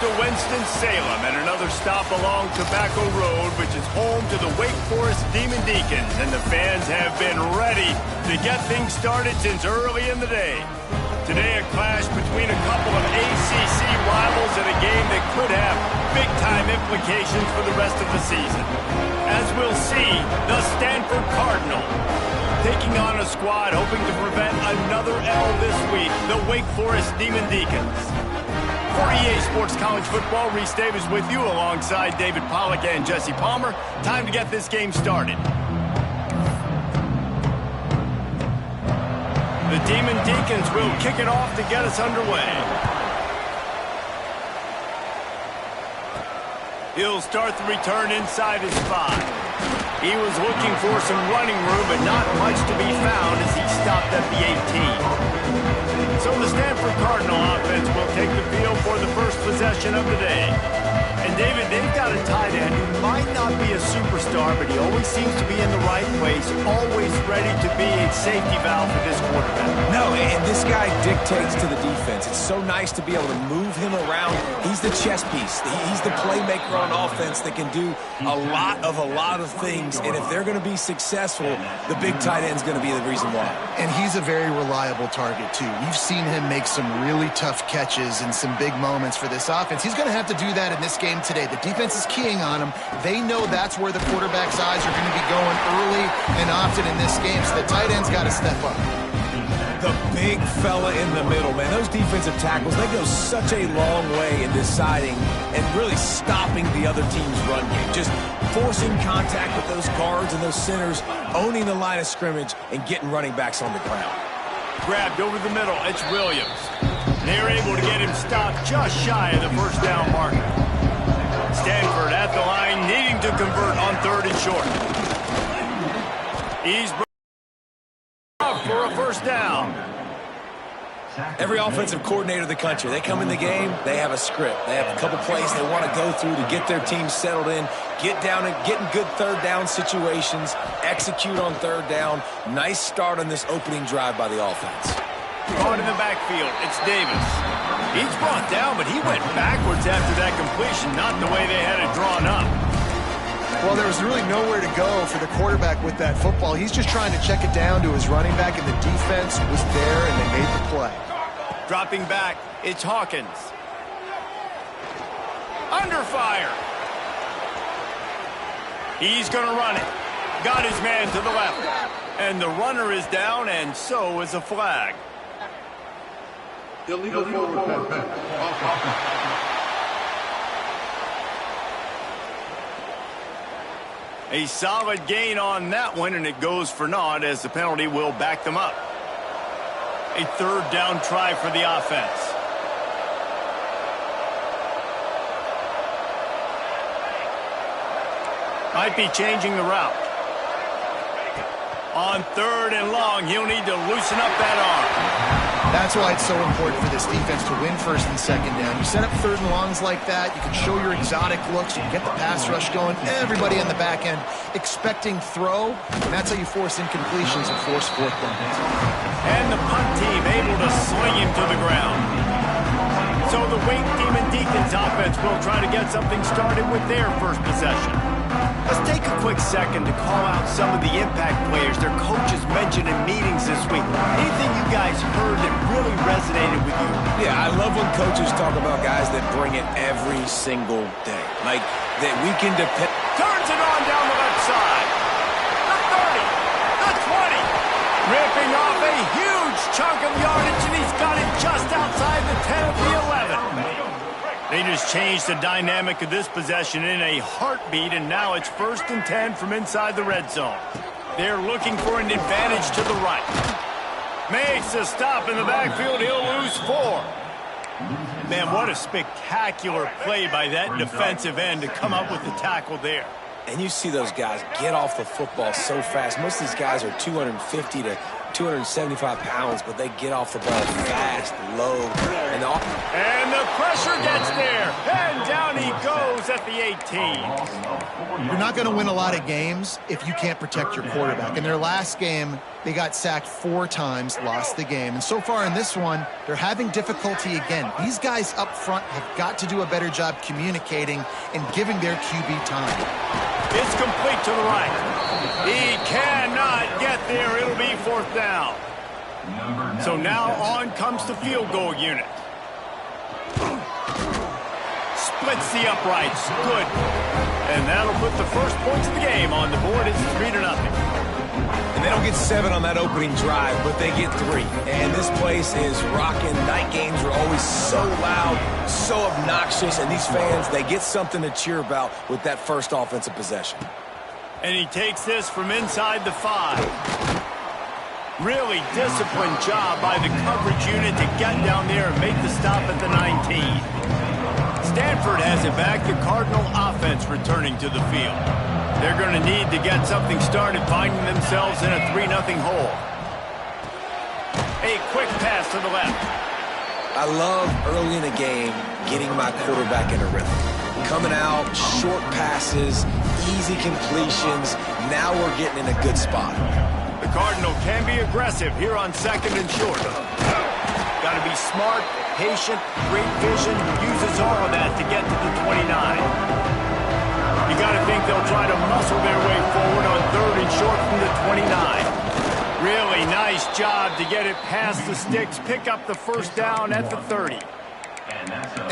to Winston-Salem and another stop along Tobacco Road, which is home to the Wake Forest Demon Deacons, and the fans have been ready to get things started since early in the day. Today, a clash between a couple of ACC rivals in a game that could have big-time implications for the rest of the season. As we'll see, the Stanford Cardinal taking on a squad hoping to prevent another L this week, the Wake Forest Demon Deacons. For EA Sports College Football, Reese Davis with you alongside David Pollack and Jesse Palmer. Time to get this game started. The Demon Deacons will kick it off to get us underway. He'll start the return inside his 5. He was looking for some running room, but not much to be found as he stopped at the 18. So the Stanford Cardinal offense will take the field for the first possession of the day. And David, they've got a tight end who might not be a superstar, but he always seems to be in the right place, always ready to be a safety valve for this quarterback. No, and this guy dictates to the defense. It's so nice to be able to move him around. He's the chess piece. He's the playmaker on offense that can do a lot of things. And if they're going to be successful, the big tight end's going to be the reason why. And he's a very reliable target, too. We've seen him make some really tough catches in some big moments for this offense. He's going to have to do that in this game today. The defense is keying on him. They know that's where the quarterback's eyes are going to be going early and often in this game, so the tight end's got to step up. The big fella in the middle, man. Those defensive tackles, they go such a long way in deciding and really stopping the other team's run game. Just forcing contact with those guards and those centers, owning the line of scrimmage, and getting running backs on the ground. Grabbed over the middle, it's Williams. They're able to get him stopped just shy of the first down marker. Stanford at the line, needing to convert on 3rd and short. He's up for a first down. Every offensive coordinator in the country, they come in the game, they have a script. They have a couple plays they want to go through to get their team settled in, get down and get in good 3rd down situations, execute on 3rd down. Nice start on this opening drive by the offense. Caught in the backfield, it's Davis. He's brought down, but he went backwards after that completion, not the way they had it drawn up. Well, there was really nowhere to go for the quarterback with that football. He's just trying to check it down to his running back, and the defense was there, and they made the play. Dropping back, it's Hawkins. Under fire. He's going to run it. Got his man to the left. And the runner is down, and so is a flag. Illegal forward pass. A solid gain on that one, and it goes for naught as the penalty will back them up. A 3rd down try for the offense. Might be changing the route. On 3rd and long, he'll need to loosen up that arm. That's why it's so important for this defense to win 1st and 2nd down. You set up 3rd and longs like that, you can show your exotic looks, you can get the pass rush going, everybody on the back end expecting throw, and that's how you force incompletions and force 4th downs. And the punt team able to sling him to the ground. So the Wake Demon Deacons offense will try to get something started with their first possession. Let's take a quick second to call out some of the impact players their coaches mentioned in meetings this week. Anything you guys heard that really resonated with you? Yeah, I love when coaches talk about guys that bring it every single day. Like, that we can depend... Turns it on down the left side. The 30, the 20. Ripping off a huge chunk of yardage, and he's got it just outside the 10 of the 11. They just changed the dynamic of this possession in a heartbeat, and now it's 1st and 10 from inside the red zone. They're looking for an advantage to the right. Makes a stop in the backfield. He'll lose 4. Man, what a spectacular play by that defensive end to come up with the tackle there. And you see those guys get off the football so fast. Most of these guys are 250 to 275 pounds, but they get off the ball fast, low. And the pressure gets there. And down he goes goes at the 18. You're not going to win a lot of games if you can't protect your quarterback. In their last game, they got sacked 4 times, lost the game. And so far in this one, they're having difficulty again. These guys up front have got to do a better job communicating and giving their QB time. It's complete to the right. He cannot get there. It'll be 4th down. So now on comes the field goal unit. Splits the uprights. Good. And that'll put the first points of the game on the board. It's 3-0. And they don't get 7 on that opening drive, but they get 3. And this place is rocking. Night games are always so loud, so obnoxious. And these fans, they get something to cheer about with that first offensive possession. And he takes this from inside the 5. Really disciplined job by the coverage unit to get down there and make the stop at the 19. Stanford has it back. The Cardinal offense returning to the field. They're going to need to get something started, finding themselves in a 3-0 hole. A quick pass to the left. I love early in a game getting my quarterback in a rhythm. Coming out, short passes, easy completions. Now we're getting in a good spot. The Cardinal can be aggressive here on 2nd and short. Got to be smart, patient, great vision, uses all of that to get to the 29. You got to think they'll try to muscle their way forward on 3rd and short from the 29. Really nice job to get it past the sticks, pick up the first down at the 30.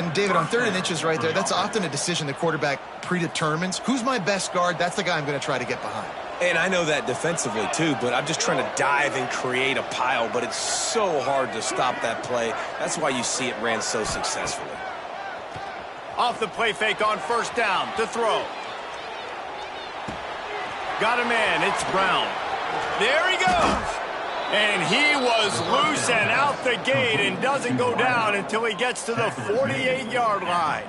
And David, on 3rd and inches right there, that's often a decision the quarterback predetermines. Who's my best guard? That's the guy I'm going to try to get behind. And I know that defensively, too, but I'm just trying to dive and create a pile, but it's so hard to stop that play. That's why you see it ran so successfully. Off the play fake on 1st down to throw. Got a man. It's Brown. There he goes. And he was loose and out the gate and doesn't go down until he gets to the 48-yard line.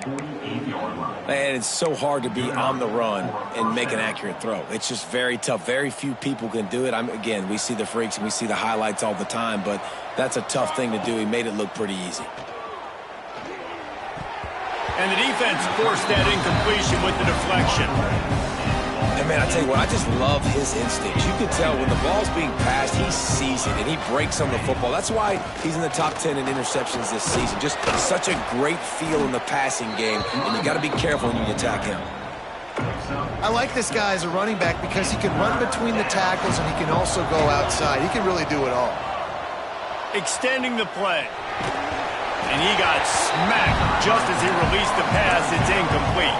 And it's so hard to be on the run and make an accurate throw. It's just very tough. Very few people can do it. Again, we see the freaks and we see the highlights all the time, but that's a tough thing to do. He made it look pretty easy. And the defense forced that incompletion with the deflection. And, man, I tell you what, I just love his instincts. You can tell when the ball's being passed, he sees it, and he breaks on the football. That's why he's in the top 10 in interceptions this season. Just such a great feel in the passing game, and you got to be careful when you attack him. I like this guy as a running back because he can run between the tackles and he can also go outside. He can really do it all. Extending the play. And he got smacked just as he released the pass. It's incomplete.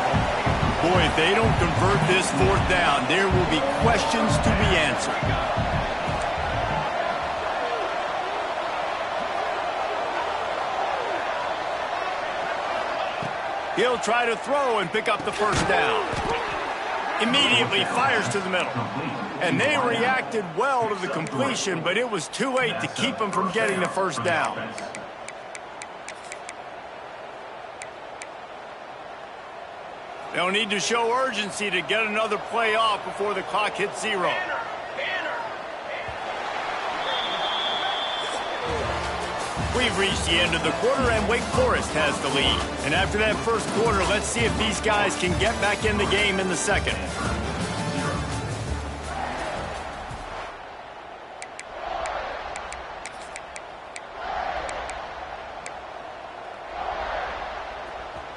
Boy, if they don't convert this 4th down, there will be questions to be answered. He'll try to throw and pick up the 1st down. Immediately fires to the middle. And they reacted well to the completion, but it was too late to keep him from getting the 1st down. They'll need to show urgency to get another play off before the clock hits 0. We've reached the end of the quarter, and Wake Forest has the lead. And after that first quarter, let's see if these guys can get back in the game in the second.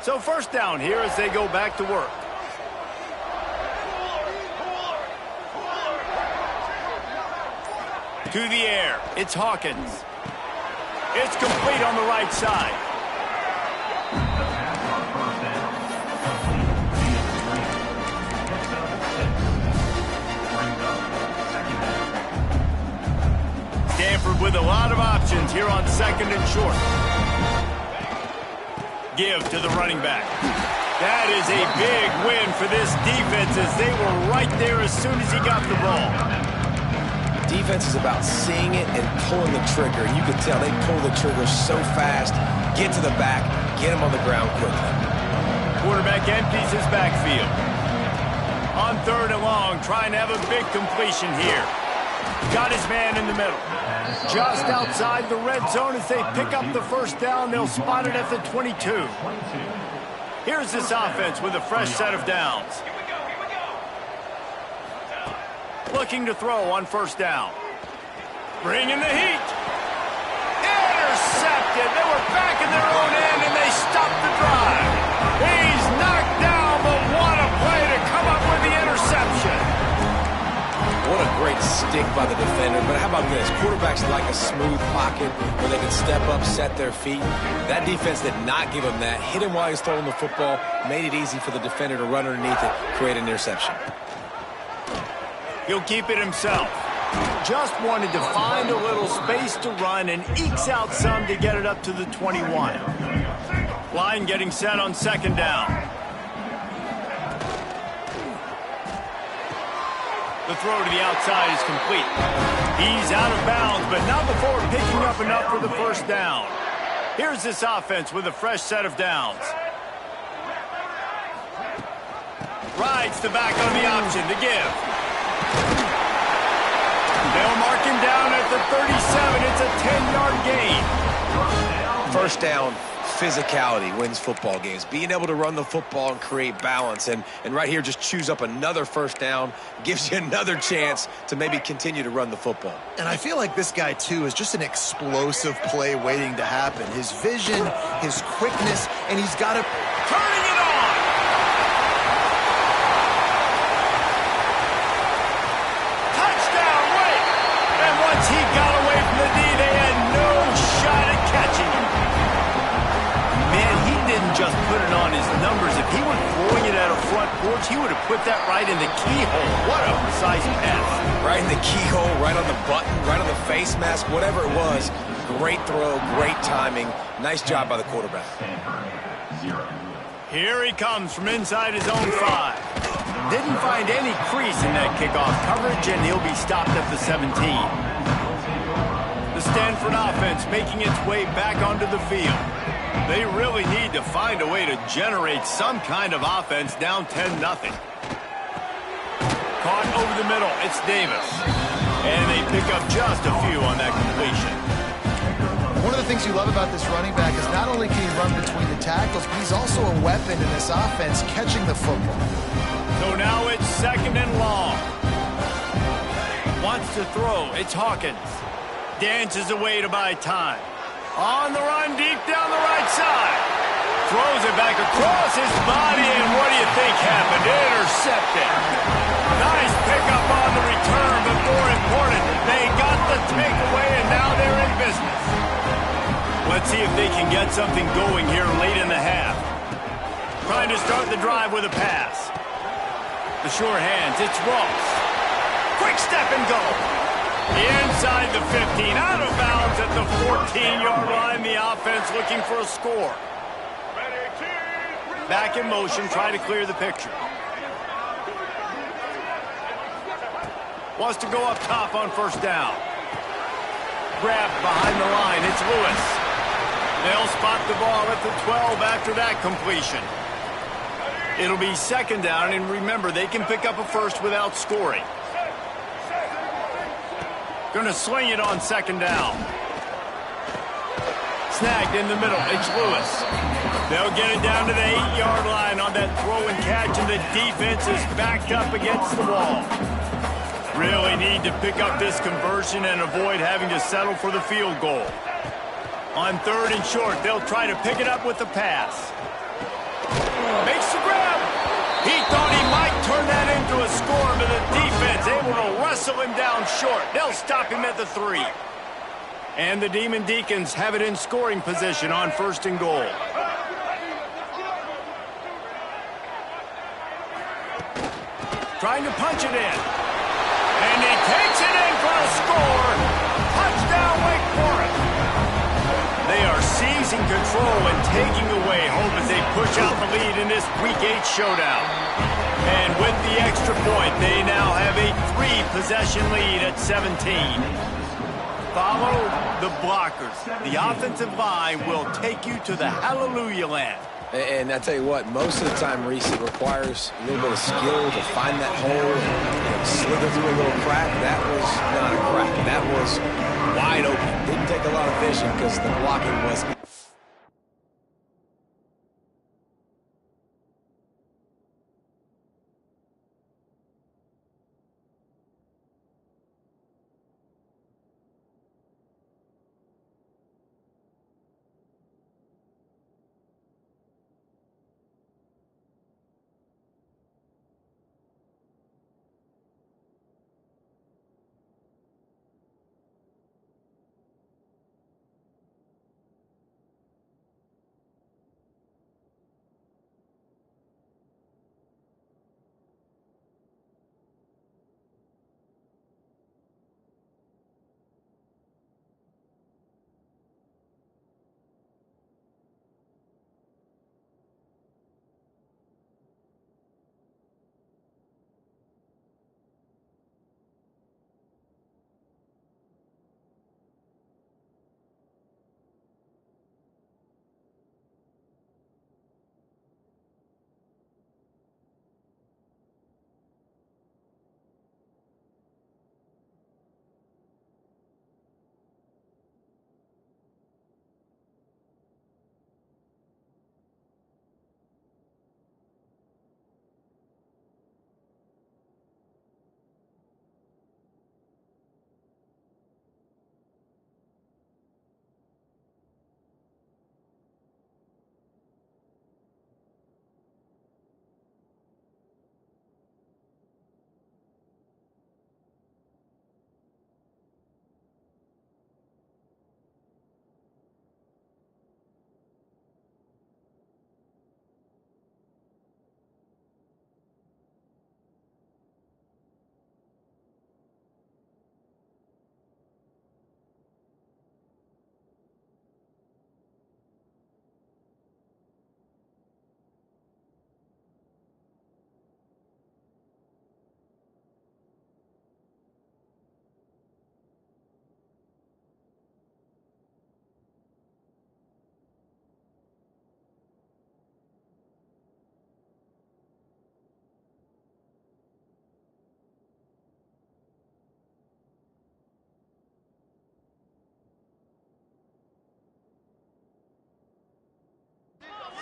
So 1st down here as they go back to work. To the air. It's Hawkins. It's complete on the right side. Stanford with a lot of options here on 2nd and short. Give to the running back. That is a big win for this defense as they were right there as soon as he got the ball. Defense is about seeing it and pulling the trigger. You can tell they pull the trigger so fast, get to the back, get him on the ground quickly. Quarterback empties his backfield. On 3rd and long, trying to have a big completion here. Got his man in the middle. Just outside the red zone as they pick up the 1st down. They'll spot it at the 22. Here's this offense with a fresh set of downs. Looking to throw on first down. Bringing the heat. Intercepted. They were back in their own end, and they stopped the drive. He's knocked down, but what a play to come up with the interception. What a great stick by the defender. But how about this? Quarterbacks like a smooth pocket where they can step up, set their feet. That defense did not give him that. Hit him while he's throwing the football. Made it easy for the defender to run underneath it, create an interception. He'll keep it himself. Just wanted to find a little space to run and ekes out some to get it up to the 21. Line getting set on second down. The throw to the outside is complete. He's out of bounds, but not before picking up enough for the first down. Here's this offense with a fresh set of downs. Rides the back on the option to give. They'll mark him down at the 37. It's a 10-yard gain. First down, physicality wins football games. Being able to run the football and create balance. And right here, just choose up another first down. Gives you another chance to maybe continue to run the football. And I feel like this guy, too, is just an explosive play waiting to happen. His vision, his quickness, and he's got to... Turning it on! Once he got away from the D, they had no shot at catching him. Man, he didn't just put it on his numbers. If he were throwing it at a front porch, he would have put that right in the keyhole. What a precise pass. Right in the keyhole, right on the button, right on the face mask, whatever it was. Great throw, great timing. Nice job by the quarterback. Here he comes from inside his own 5. Didn't find any crease in that kickoff coverage, and he'll be stopped at the 17. The Stanford offense making its way back onto the field. They really need to find a way to generate some kind of offense down 10-0. Caught over the middle, it's Davis. And they pick up just a few on that completion. One of the things you love about this running back is not only can he run between the tackles, but he's also a weapon in this offense catching the football. So now it's second and long. Wants to throw. It's Hawkins. Dances away to buy time. On the run deep down the right side. Throws it back across his body, and what do you think happened? Intercepted. Nice pickup on the return, but more important, they got the takeaway, and now they're in business. Let's see if they can get something going here late in the half. Trying to start the drive with a pass. The sure hands, it's Ross. Quick step and go. Inside the 15, out of bounds at the 14-yard line. The offense looking for a score. Back in motion, try to clear the picture. Wants to go up top on first down. Grabbed behind the line, it's Lewis. They'll spot the ball at the 12 after that completion. It'll be second down, and remember, they can pick up a first without scoring. Gonna swing it on second down. Snagged in the middle, it's Lewis. They'll get it down to the 8-yard line on that throw and catch, and the defense is backed up against the wall. Really need to pick up this conversion and avoid having to settle for the field goal. On third and short, they'll try to pick it up with the pass. Makes the grab. He thought he might turn that into a score, but the defense able to wrestle him down short. They'll stop him at the 3. And the Demon Deacons have it in scoring position on first and goal. Trying to punch it in. And he takes it in for a score. Touchdown, Wake Forest. They are seizing control and taking away hope as they push out the lead in this Week 8 showdown. And with the extra point, they now have a 3-possession lead at 17. Follow the blockers. The offensive line will take you to the hallelujah land. And I tell you what, most of the time, Reese, it requires a little bit of skill to find that hole and slither through a little crack. That was not a crack. That was wide open. Didn't take a lot of vision because the blocking was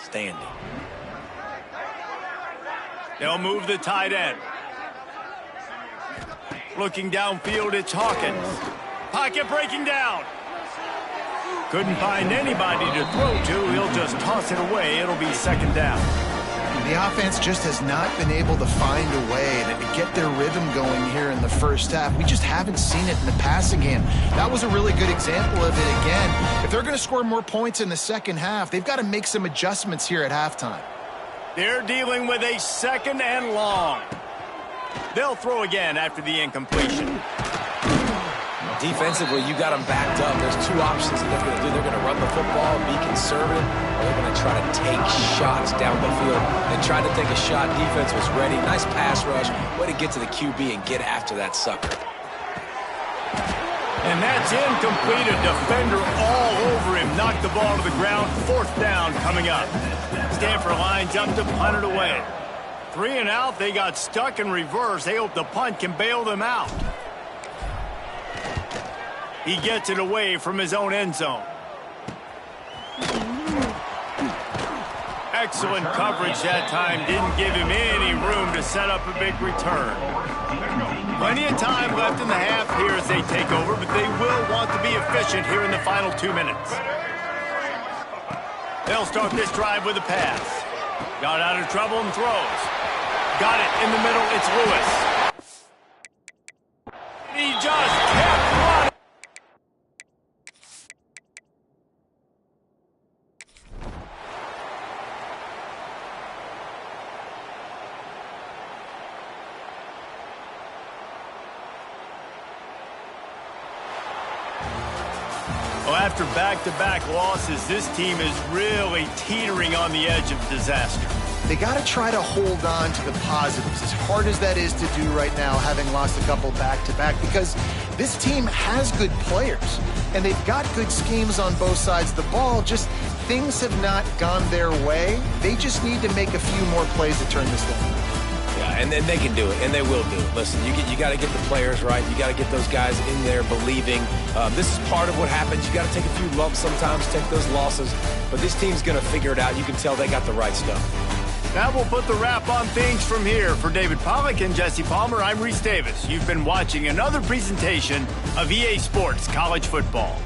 outstanding. They'll move the tight end. Looking downfield, it's Hawkins. Pocket breaking down. Couldn't find anybody to throw to. He'll just toss it away. It'll be second down. The offense just has not been able to find a way to get their rhythm going here in the first half. We just haven't seen it in the passing game. That was a really good example of it again. If they're going to score more points in the second half, they've got to make some adjustments here at halftime. They're dealing with a second and long. They'll throw again after the incompletion. Defensively, you got them backed up. There's two options that they're going to do. They're going to run the football, be conservative, or they're going to try to take shots down the field. They tried to take a shot. Defense was ready. Nice pass rush. Way to get to the QB and get after that sucker. And that's incomplete. A defender all over him. Knocked the ball to the ground. Fourth down coming up. Stanford lines up to punt it away. 3 and out. They got stuck in reverse. They hope the punt can bail them out. He gets it away from his own end zone. Excellent coverage that time. Didn't give him any room to set up a big return. Plenty of time left in the half here as they take over, but they will want to be efficient here in the final 2 minutes. They'll start this drive with a pass. Got out of trouble and throws. Got it in the middle. It's Lewis. He just kept running. Well, after back-to-back losses, this team is really teetering on the edge of disaster. They got to try to hold on to the positives, as hard as that is to do right now, having lost a couple back-to-back, because this team has good players, and they've got good schemes on both sides of the ball. Just things have not gone their way. They just need to make a few more plays to turn this down. Yeah, and they can do it, and they will do it. Listen, you got to get the players right. You got to get those guys in there believing. This is part of what happens. You got to take a few lumps sometimes, take those losses. But this team's going to figure it out. You can tell they got the right stuff. That will put the wrap on things from here. For David Pollack and Jesse Palmer, I'm Reese Davis. You've been watching another presentation of EA Sports College Football.